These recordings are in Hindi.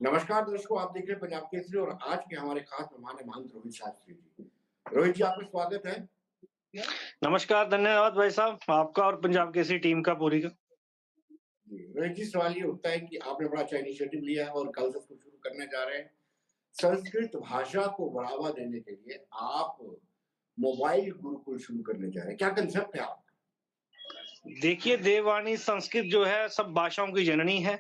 नमस्कार दर्शकों, आप देख रहे हैं पंजाब केसरी और आज के हमारे खास मेहमान है महंत रोहित शास्त्री जी। रोहित जी, आपका स्वागत है। नमस्कार, धन्यवाद भाई साहब, आपका और पंजाब केसरी टीम का पूरी का। जी, रोहित जी, सवाल ये उठता है कि आपने बड़ा अच्छा इनिशिएटिव लिया है और कल से इसको शुरू करने जा रहे हैं। संस्कृत भाषा को बढ़ावा देने के लिए आप मोबाइल गुरुकुल शुरू करने जा रहे हैं। क्या कांसेप्ट है आपका? देखिए, देववाणी संस्कृत जो है सब भाषाओं की जननी है।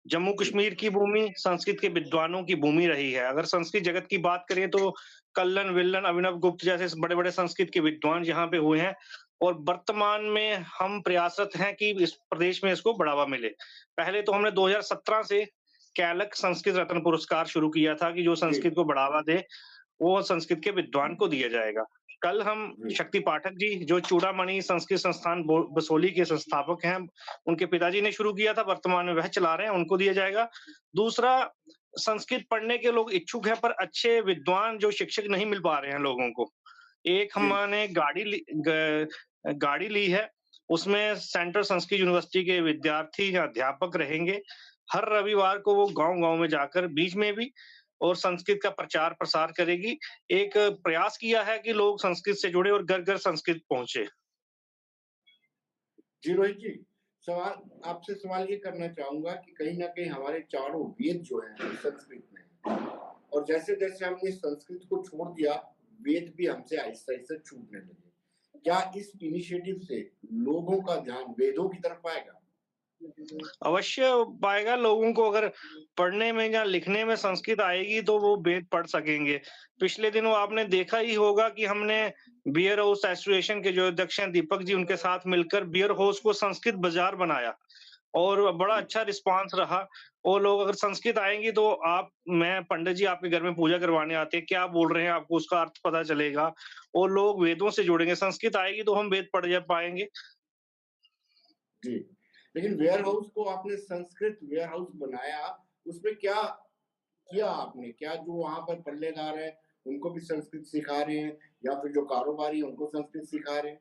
जम्मू जी, कश्मीर की भूमि संस्कृत के विद्वानों की भूमि रही है। अगर संस्कृत जगत की बात करें तो कल्लन, विल्लन, अभिनव गुप्त जैसे बड़े-बड़े संस्कृत के विद्वान यहाँ पे हुए हैं और वर्तमान में हम प्रयासरत हैं कि इस प्रदेश में इसको बढ़ावा मिले। पहले तो हमने 2017 से कैलक संस्कृत रत्न पुरस्कार शुरू किया था कि जो जी, संस्कृत को बढ़ावा दे, वो संस्कृत के विद्वान को दिया जाएगा। कल हम जी, शक्ति पाठक जी जो चूड़ामणि संस्कृत संस्थान बसोली के संस्थापक हैं, उनके पिताजी ने शुरू किया था, वर्तमान में वह चला रहे हैं, उनको दिया जाएगा। दूसरा, संस्कृत पढ़ने के लोग इच्छुक हैं पर अच्छे विद्वान जो शिक्षक नहीं मिल पा रहे हैं लोगों को। एक जी, हमने गाड़ी ली है, उसमें सेंट्रल संस्कृत यूनिवर्सिटी के विद्यार्थी या अध्यापक रहेंगे। हर रविवार को वो गाँव-गाँव में जाकर बीच में भी और संस्कृत का प्रचार-प्रसार करेगी। एक प्रयास किया है कि लोग संस्कृत से जुड़े और घर-घर संस्कृत पहुँचे। जी, रोहित जी, सवाल आपसे सवाल ये करना चाहूँगा कि कहीं न कहीं हमारे चारों वेद जो हैं वो संस्कृत में हैं और जैसे-जैसे हमने संस्कृत को छोड़ दिया, वेद भी हमसे आहिस्ता-आहिस्ता छूटने लगे। क्या इस इनिशिएटिव से लोगों का ध्यान वेदों की तरफ आएगा? अवश्य पाएगा लोगों को अगर पढ़ने में या लिखने में संस्कृत आएगी तो वो वेद पढ़ सकेंगे। पिछले दिनों आपने देखा ही होगा कि हमने बियर हाउस एसोसिएशन के जो अध्यक्ष हैं दीपक जी उनके साथ मिलकर बियर हाउस को संस्कृत बाज़ार बनाया और बड़ा जी, अच्छा रिस्पॉन्स रहा। वो लोग अगर संस्कृत आएँगी तो मैं पंडित जी आपके घर में पूजा करवाने आते हैं, क्या बोल रहे हैं आपको उसका अर्थ पता चलेगा और लोग वेदों से जुड़ेंगे। संस्कृत आएगी तो हम वेद पढ़ जा पाएँगे। जी। लेकिन वेयर हाउस को आपने संस्कृत वेयर हाउस बनाया, उसमें क्या किया आपने? क्या जो वहाँ पर पल्लेदार हैं, उनको भी संस्कृत सिखा रहे हैं या फिर जो कारोबारी हैं, उनको संस्कृत सिखा रहे हैं?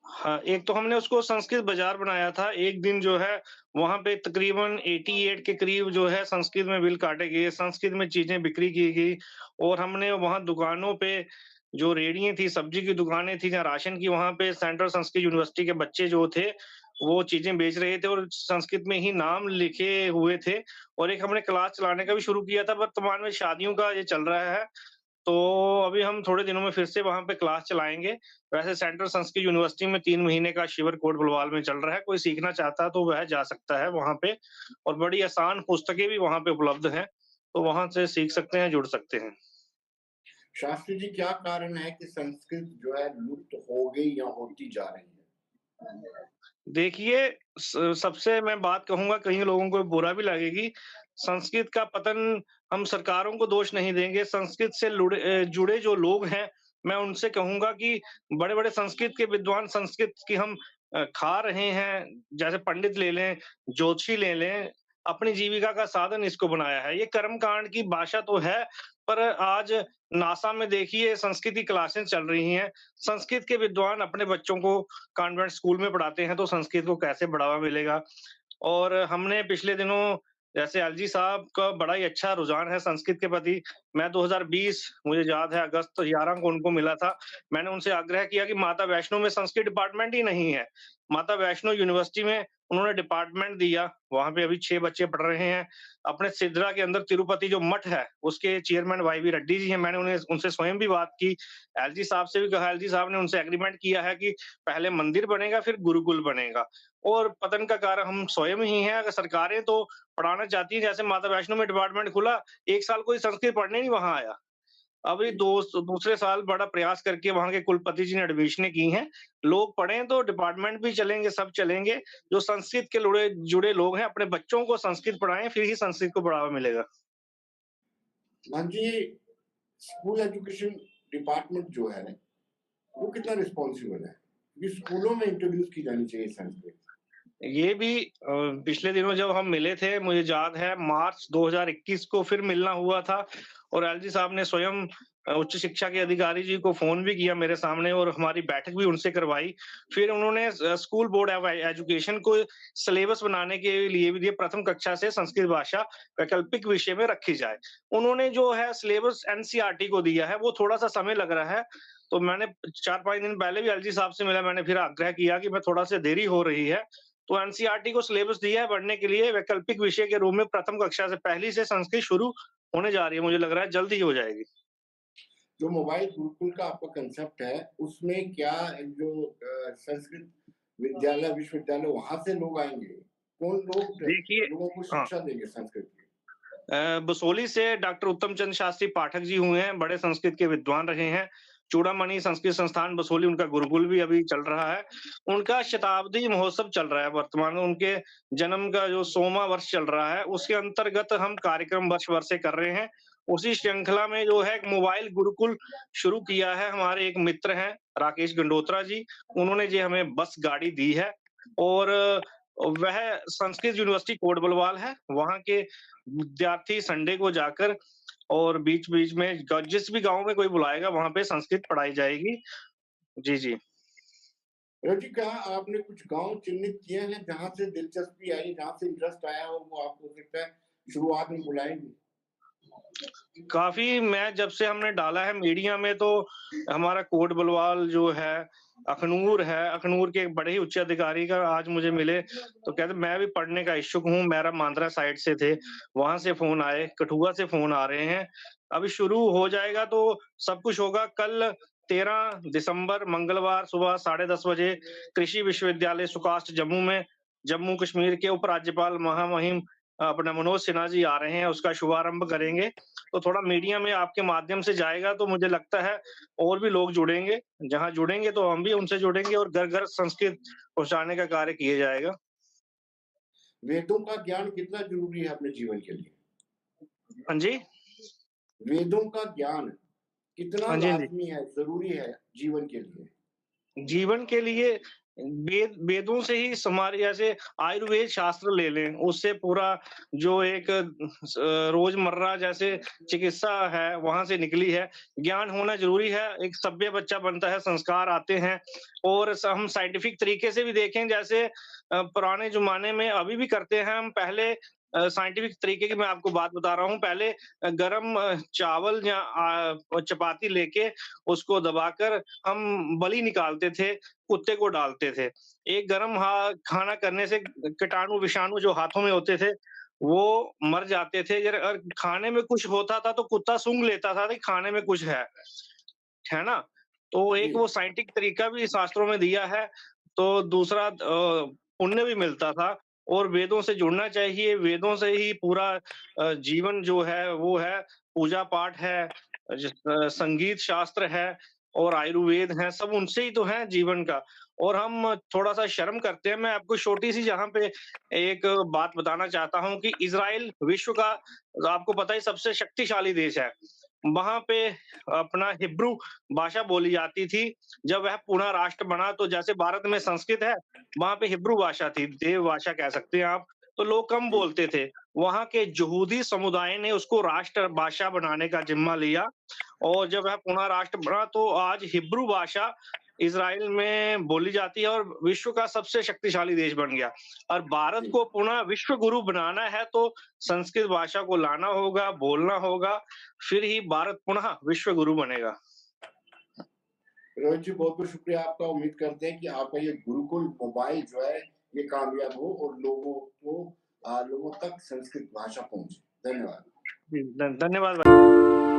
हाँ, एक तो हमने उसको संस्कृत बाज़ार बनाया था। एक दिन जो है वहाँ पे तकरीबन 88 के करीब जो है संस्कृत में बिल काटे गए, संस्कृत में चीज़ें बिक्री की गई और हमने वहाँ दुकानों पे जो रेहड़ियाँ थी, सब्जी की दुकानें थी या राशन की वहाँ पे सेंट्रल संस्कृत यूनिवर्सिटी के बच्चे जो थे, वो चीज़ें बेच रहे थे और संस्कृत में ही नाम लिखे हुए थे और एक हमने क्लास चलाने का भी शुरू किया था। वर्तमान में शादियों का ये चल रहा है तो अभी हम थोड़े दिनों में फिर से वहाँ पे क्लास चलाएँगे। वैसे सेंट्रल संस्कृत यूनिवर्सिटी में 3 महीने का शिविर कोट भलवाल में चल रहा है। कोई सीखना चाहता है तो वह जा सकता है वहाँ पे और बड़ी आसान पुस्तकें भी वहाँ पे उपलब्ध हैं। तो वहाँ से सीख सकते हैं, जुड़ सकते हैं। शास्त्री जी, क्या कारण है कि संस्कृत जो है लुप्त हो गई या होती जा रही है? देखिए, सबसे मैं बात कहूँगा कई लोगों को बुरा भी लगेगी। संस्कृत का पतन हम सरकारों को दोष नहीं देंगे। संस्कृत से जुड़े जो लोग हैं, मैं उनसे कहूँगा कि बड़े-बड़े संस्कृत के विद्वान संस्कृत की हम खा रहे हैं। जैसे पंडित ले लें, ज्योतिषी ले लें, अपनी जीविका का साधन इसको बनाया है। ये कर्मकांड की भाषा तो है, पर आज नासा में देखिए संस्कृत की क्लासेस चल रही हैं। संस्कृत के विद्वान अपने बच्चों को कॉन्वेंट स्कूल में पढ़ाते हैं, तो संस्कृत को कैसे बढ़ावा मिलेगा? और हमने पिछले दिनों जैसे एलजी साहब का बड़ा ही अच्छा रुझान है संस्कृत के प्रति। मैं 2020 मुझे याद है अगस्त 11 को उनको मिला था। मैंने उनसे आग्रह किया कि माता वैष्णो में संस्कृत डिपार्टमेंट ही नहीं है। माता वैष्णो यूनिवर्सिटी में उन्होंने डिपार्टमेंट दिया, वहाँ पे अभी 6 बच्चे पढ़ रहे हैं। अपने सिद्रा के अंदर तिरुपति जो मठ है, उसके चेयरमैन वाईवी रेड्डी जी हैं, मैंने उन्हें उनसे स्वयं भी बात की। एलजी साहब से भी कहा, एलजी साहब ने उनसे एग्रीमेंट किया है कि पहले मंदिर बनेगा, फिर गुरुकुल बनेगा और पतन का कारण हम स्वयं ही हैं। अगर सरकारें तो पढ़ाना चाहती हैं, जैसे माता वैष्णो में डिपार्टमेंट खुला, 1 साल कोई संस्कृत पढ़ने नहीं वहाँ आया। अभी जी। दूसरे साल बड़ा प्रयास करके वहाँ के कुलपति जी ने एडमिशनें की हैं। लोग पढ़ें तो डिपार्टमेंट भी चलेंगे, सब चलेंगे। जो संस्कृत के जुड़े लोग हैं, अपने बच्चों को संस्कृत पढ़ाएँ, फिर ही संस्कृत को बढ़ावा मिलेगा। हाँ जी, स्कूल एजुकेशन डिपार्टमेंट जो है, वो कितना रिस्पॉन्सिबल है? क्योंकि स्कूलों में इंट्रोड्यूस की जानी चाहिए संस्कृत। ये भी पिछले दिनों जब हम मिले थे, मुझे याद है मार्च 2021 को फिर मिलना हुआ था और एलजी साहब ने स्वयं उच्च शिक्षा के अधिकारी जी को फ़ोन भी किया मेरे सामने और हमारी बैठक भी उनसे करवाई। फिर उन्होंने स्कूल बोर्ड ऑफ एजुकेशन को सिलेबस बनाने के लिए भी दिए, प्रथम कक्षा से संस्कृत भाषा वैकल्पिक विषय में रखी जाए। उन्होंने जो है सिलेबस एनसीईआरटी को दिया है, वो थोड़ा-सा समय लग रहा है। तो मैंने 4-5 दिन पहले भी एलजी साहब से मिला, मैंने फिर आग्रह किया कि मैं थोड़ा-सा देरी हो रही है। तो एनसीईआरटी को सिलेबस दिया है पढ़ने के लिए, वैकल्पिक विषय के रूप में प्रथम कक्षा से पहली से संस्कृत शुरू होने जा रही है, मुझे लग रहा है जल्द ही हो जाएगी। जो मोबाइल गुरुकुल का आपका कंसेप्ट है, उसमें क्या जो संस्कृत विद्यालय, विश्वविद्यालय वहाँ से लोग आएँगे? कौन लोग देखिए लोगों को हाँ, शिक्षा देंगे संस्कृत की? बसोली से डॉक्टर उत्तम चंद शास्त्री पाठक जी हुए हैं, बड़े संस्कृत के विद्वान रहे हैं। चूड़ामणि संस्कृत संस्थान बसोली उनका गुरुकुल भी अभी चल रहा है। उनका शताब्दी महोत्सव चल रहा है वर्तमान में, उनके जन्म का जो 100वाँ वर्ष चल रहा है, उसके अंतर्गत हम कार्यक्रम वर्ष-भर से कर रहे हैं। उसी श्रृंखला में जो है एक मोबाइल गुरुकुल शुरू किया है, हमारे एक मित्र हैं, राकेश गंडोत्रा जी, उन्होंने जी हमें बस गाड़ी दी है और वह संस्कृत यूनिवर्सिटी कोट बलवाल है, वहाँ के विद्यार्थी संडे को जाकर और बीच-बीच में जिस भी गाँव में कोई बुलाएगा वहाँ पे संस्कृत पढ़ाई जाएगी। जी, जी। रवि जी, क्या आपने कुछ गाँव चिन्हित किए हैं जहाँ से दिलचस्पी आई, जहाँ से इंटरेस्ट आया और वो आपको हो सकता है शुरुआत में बुलाएँगे? काफ़ी मैं जब से हमने डाला है मीडिया में तो हमारा कोट बलवाल जो है, अखनूर के एक बड़े ही उच्च अधिकारी का आज मुझे मिले, तो कहते मैं भी पढ़ने का इच्छुक हूँ, मेरा मांद्रा साइड से थे, वहाँ से फ़ोन आए, कठुआ से फ़ोन आ रहे हैं। अभी शुरू हो जाएगा तो सब कुछ होगा। कल 13 दिसंबर मंगलवार सुबह 10:30 बजे कृषि विश्वविद्यालय सुकास्ट जम्मू में जम्मू कश्मीर के उपराज्यपाल महामहिम अपना मनोज सिन्हा जी आ रहे हैं, उसका शुभारंभ करेंगे। तो थोड़ा मीडिया में आपके माध्यम से जाएगा तो मुझे लगता है और भी लोग जुड़ेंगे। जहाँ जुड़ेंगे तो हम भी उनसे जुड़ेंगे और घर-घर संस्कृत पहुँचाने का कार्य किया जाएगा। वेदों का ज्ञान कितना ज़रूरी है अपने जीवन के लिए? हाँ जी। वेदों का ज्ञान कितना हाँ जी, हाँ जी। लाज़मी है, ज़रूरी है जीवन के लिए? जीवन के लिए वेदों से ही हमारे जैसे आयुर्वेद शास्त्र ले लें, उससे पूरा जो एक रोज़मर्रा जैसे चिकित्सा है, वहाँ से निकली है। ज्ञान होना ज़रूरी है, एक सभ्य बच्चा बनता है, संस्कार आते हैं और हम साइंटिफिक तरीके से भी देखें जैसे पुराने ज़माने में अभी भी करते हैं हम पहले साइंटिफिक तरीके की मैं आपको बात बता रहा हूँ, पहले गरम चावल या चपाती लेके उसको दबाकर हम बलि निकालते थे, कुत्ते को डालते थे। एक गरम खाना करने से कीटाणु-विषाणु जो हाथों में होते थे, वो मर जाते थे। अगर खाने में कुछ होता था तो कुत्ता सूँघ लेता था कि खाने में कुछ है ना? तो जी, एक वो साइंटिफिक तरीका भी शास्त्रों में दिया है, तो दूसरा पुण्य भी मिलता था और वेदों से जुड़ना चाहिए, वेदों से ही पूरा जीवन जो है वो है, पूजा-पाठ है, संगीत शास्त्र है और आयुर्वेद है, सब उनसे ही तो है जीवन का। और हम थोड़ा-सा शर्म करते हैं, मैं आपको छोटी-सी जहाँ पे एक बात बताना चाहता हूँ कि इज़राइल विश्व का आपको पता है सबसे शक्तिशाली देश है। वहाँ पे अपना हिब्रू भाषा बोली जाती थी। जब वह पुनः राष्ट्र बना तो जैसे भारत में संस्कृत है, वहाँ पे हिब्रू भाषा थी, देव भाषा कह सकते हैं आप। तो लोग कम जी। बोलते थे। वहाँ के यहूदी समुदाय ने उसको राष्ट्र भाषा बनाने का ज़िम्मा लिया और जब वह पुनः राष्ट्र बना तो आज हिब्रू भाषा इज़राइल में बोली जाती है और विश्व का सबसे शक्तिशाली देश बन गया। और भारत जी। को पुनः विश्व गुरु बनाना है तो संस्कृत भाषा को लाना होगा, बोलना होगा, फिर ही भारत पुनः विश्व गुरु बनेगा। रोहित जी, बहुत-बहुत शुक्रिया आपका। उम्मीद करते हैं कि आपका ये गुरुकुल मोबाइल जो है, ये कामयाब हो और लोगों तक संस्कृत भाषा पहुँचे। धन्यवाद। जी, धन्यवाद भाई।